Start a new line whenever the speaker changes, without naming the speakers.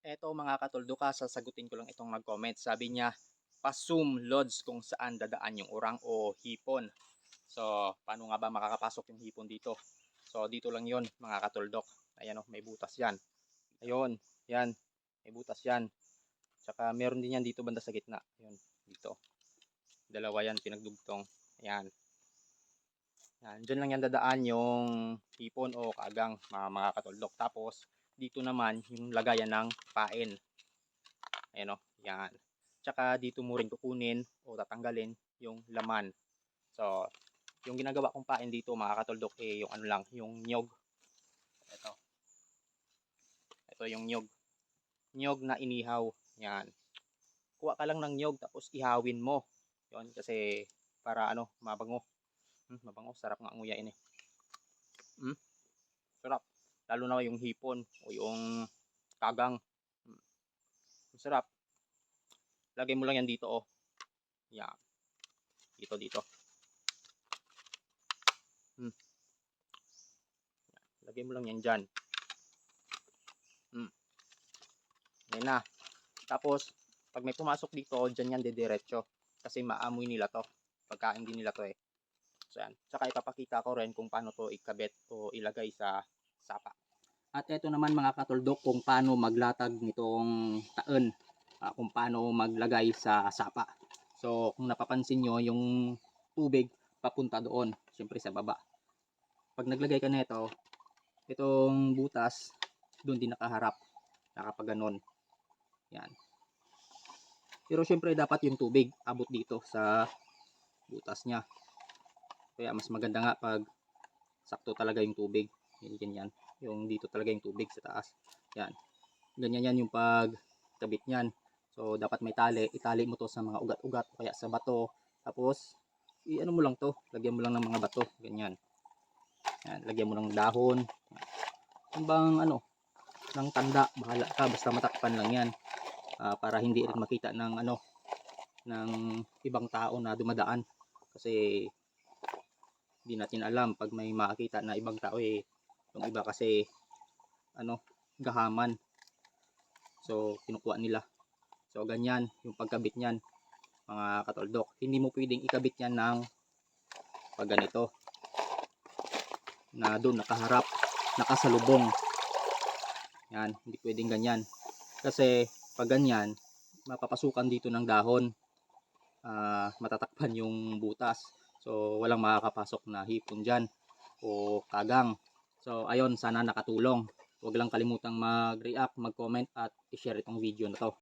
Eto mga katulduka, sasagutin ko lang itong nag-comment. Sabi niya, pa-zoom loads kung saan dadaan yung urang o hipon. So, paano nga ba makakapasok yung hipon dito? So, dito lang yon mga katuldok. Ayan o, may butas yan. Ayun, yan. May butas yan. Tsaka meron din yan dito banda sa gitna. Ayun, dito. Dalawa yan, pinagdugtong. Ayan. Yan, dyan lang yan dadaan yung hipon o kagang mga katuldok. Tapos, dito naman yung lagayan ng pain. Ayan o, yan. Tsaka dito mo rin kukunin o tatanggalin yung laman. So, yung ginagawa kong pain dito mga katuldok yung ano lang, yung nyog. Ito. Ito yung nyog. Nyog na inihaw. Yan. Kuha ka lang ng nyog tapos ihawin mo. Yon kasi para ano, mabango. Mabango, sarap nga nguyain eh. Sarap. Lalo na yung hipon o yung kagang. Sarap. Lagay mo lang yan dito oh. Yan. Dito. Lagay mo lang yan dyan. Yan na. Tapos, pag may pumasok dito, dyan yan didiretso. Kasi maamoy nila to. Pagkain din nila to eh. So yan. Tsaka ipapakita ko rin kung paano to ikabit o ilagay sa sapa. At ito naman mga katuldok kung paano maglatag nitong taen. Kung paano maglagay sa sapa. So, kung napapansin nyo, yung tubig papunta doon. Siyempre sa baba. Pag naglagay ka nito, itong butas, doon din nakaharap. Nakapaganon. Yan. Pero syempre dapat yung tubig abot dito sa butas niya. Kaya mas maganda nga pag sakto talaga yung tubig. Ganyan. Yung dito talaga yung tubig sa taas. Yan. Ganyan yan yung pagkabit niyan. So dapat may tali. Itali mo to sa mga ugat-ugat kaya sa bato. Tapos i-ano mo lang to. Lagyan mo lang ng mga bato. Ganyan. Yan. Lagyan mo ng dahon. Yan bang ano ng tanda. Bahala ka. Basta matakpan lang yan. Para hindi rin makita ng ano ng ibang tao na dumadaan kasi hindi natin alam pag may makita na ibang tao yung iba kasi ano gahaman, so kinukuha nila. So ganyan yung pagkabit niyan mga katuldok. Hindi mo pwedeng ikabit yan ng pag ganito na doon nakaharap nakasalubong. Yan, hindi pwedeng ganyan kasi pag ganyan mapapasukan dito ng dahon, matatakpan yung butas, so walang makakapasok na hipon dyan o kagang. So ayun, sana nakatulong. Huwag lang kalimutang mag-react, mag-comment at i-share itong video na to.